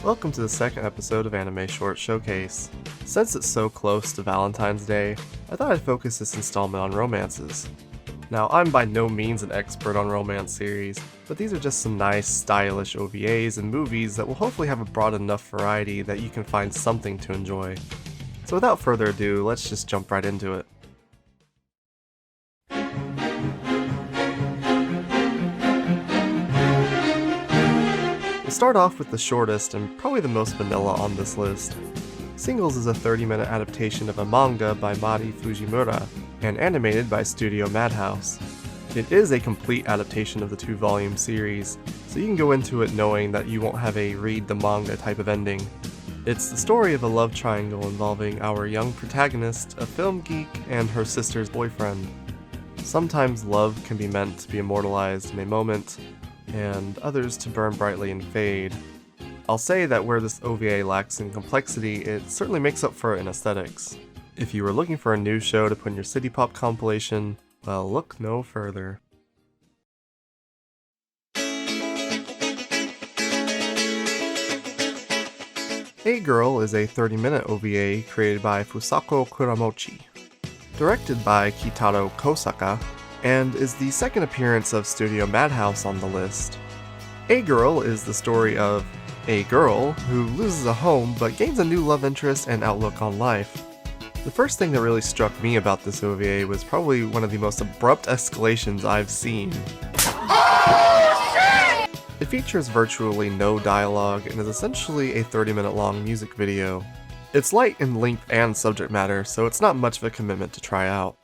Welcome to the second episode of Anime Short Showcase. Since it's so close to Valentine's Day, I thought I'd focus this installment on romances. Now, I'm by no means an expert on romance series, but these are just some nice, stylish OVAs and movies that will hopefully have a broad enough variety that you can find something to enjoy. So without further ado, let's just jump right into it. We'll start off with the shortest and probably the most vanilla on this list. Singles is a 30-minute adaptation of a manga by Mari Fujimura and animated by Studio Madhouse. It is a complete adaptation of the 2-volume series, so you can go into it knowing that you won't have a read the manga type of ending. It's the story of a love triangle involving our young protagonist, a film geek, and her sister's boyfriend. Sometimes love can be meant to be immortalized in a moment, and others to burn brightly and fade. I'll say that where this OVA lacks in complexity, it certainly makes up for it in aesthetics. If you were looking for a new show to put in your City Pop compilation, well, look no further. A-Girl is a 30-minute OVA created by Fusako Kuramochi, directed by Kitaro Kosaka, and is the second appearance of Studio Madhouse on the list. A-Girl is the story of a girl who loses a home but gains a new love interest and outlook on life. The first thing that really struck me about this OVA was probably one of the most abrupt escalations I've seen. It features virtually no dialogue and is essentially a 30-minute long music video. It's light in length and subject matter, so it's not much of a commitment to try out.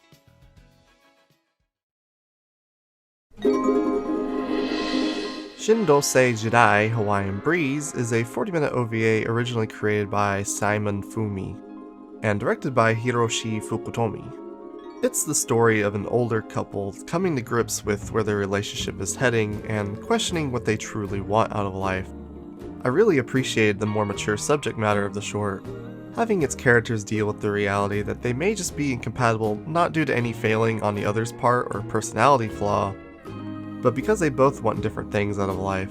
Shin Dousei Jidai Hawaiian Breeze is a 40-minute OVA originally created by Simon Fumi and directed by Hiroshi Fukutomi. It's the story of an older couple coming to grips with where their relationship is heading and questioning what they truly want out of life. I really appreciated the more mature subject matter of the short, having its characters deal with the reality that they may just be incompatible not due to any failing on the other's part or personality flaw, but because they both want different things out of life.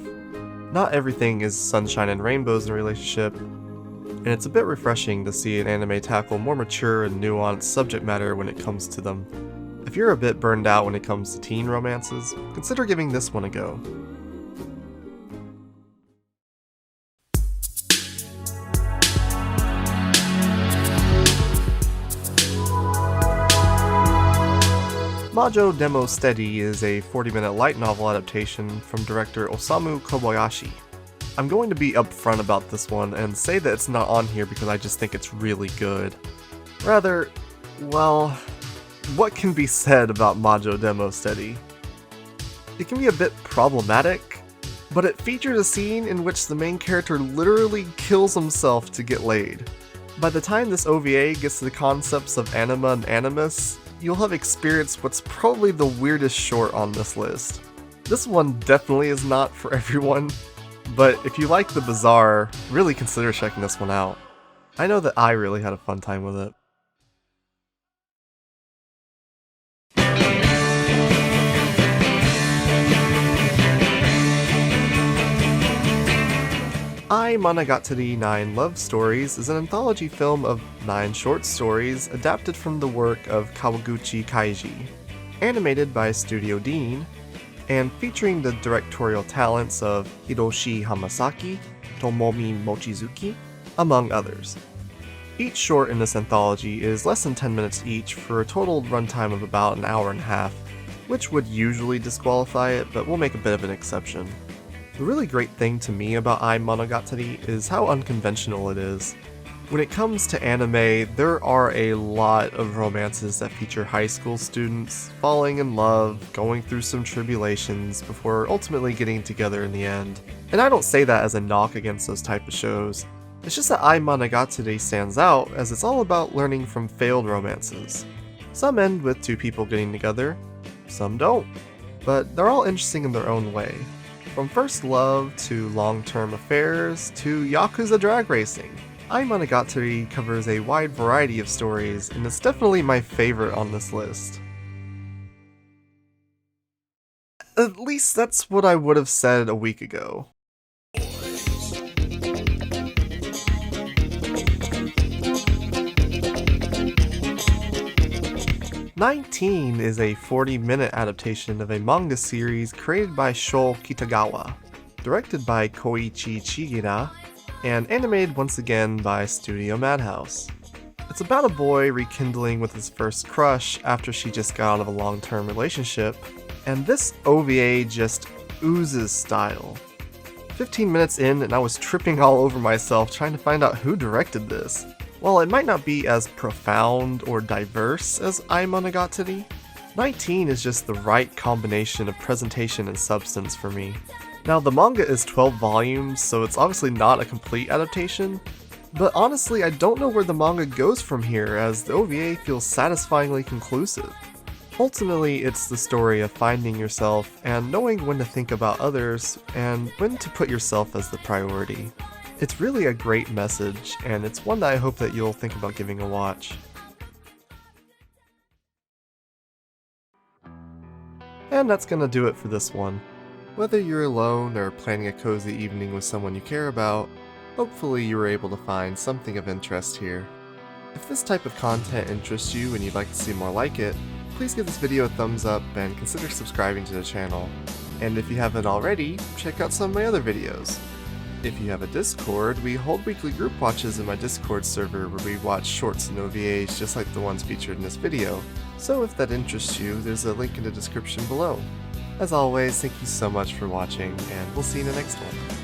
Not everything is sunshine and rainbows in a relationship, and it's a bit refreshing to see an anime tackle more mature and nuanced subject matter when it comes to them. If you're a bit burned out when it comes to teen romances, consider giving this one a go. Majo Demo Steady is a 40-minute light novel adaptation from director Osamu Kobayashi. I'm going to be upfront about this one and say that it's not on here because I just think it's really good. Rather, well, what can be said about Majo Demo Steady? It can be a bit problematic, but it features a scene in which the main character literally kills himself to get laid. By the time this OVA gets to the concepts of anima and animus, you'll have experienced what's probably the weirdest short on this list. This one definitely is not for everyone, but if you like the bizarre, really consider checking this one out. I know that I really had a fun time with it. Monogatari 9 Love Stories is an anthology film of 9 short stories adapted from the work of Kawaguchi Kaiji, animated by Studio Dean, and featuring the directorial talents of Hiroshi Hamasaki, Tomomi Mochizuki, among others. Each short in this anthology is less than 10 minutes each for a total runtime of about an hour and a half, which would usually disqualify it, but we'll make a bit of an exception. The really great thing to me about Monogatari is how unconventional it is. When it comes to anime, there are a lot of romances that feature high school students falling in love, going through some tribulations before ultimately getting together in the end. And I don't say that as a knock against those type of shows. It's just that Monogatari stands out as it's all about learning from failed romances. Some end with 2 people getting together, some don't, but they're all interesting in their own way. From first love to long-term affairs to Yakuza drag racing, Monogatari covers a wide variety of stories and is definitely my favorite on this list. At least that's what I would have said a week ago. 19 is a 40-minute adaptation of a manga series created by Sho Kitagawa, directed by Koichi Chigira, and animated once again by Studio Madhouse. It's about a boy rekindling with his first crush after she just got out of a long-term relationship, and this OVA just oozes style. 15 minutes in and I was tripping all over myself trying to find out who directed this. While it might not be as profound or diverse as Ai Monogatari, 19 is just the right combination of presentation and substance for me. Now the manga is 12 volumes, so it's obviously not a complete adaptation, but honestly I don't know where the manga goes from here as the OVA feels satisfyingly conclusive. Ultimately, it's the story of finding yourself and knowing when to think about others and when to put yourself as the priority. It's really a great message, and it's one that I hope that you'll think about giving a watch. And that's gonna do it for this one. Whether you're alone or planning a cozy evening with someone you care about, hopefully you were able to find something of interest here. If this type of content interests you and you'd like to see more like it, please give this video a thumbs up and consider subscribing to the channel. And if you haven't already, check out some of my other videos. If you have a Discord, we hold weekly group watches in my Discord server where we watch shorts and OVAs just like the ones featured in this video, so if that interests you, there's a link in the description below. As always, thank you so much for watching, and we'll see you in the next one.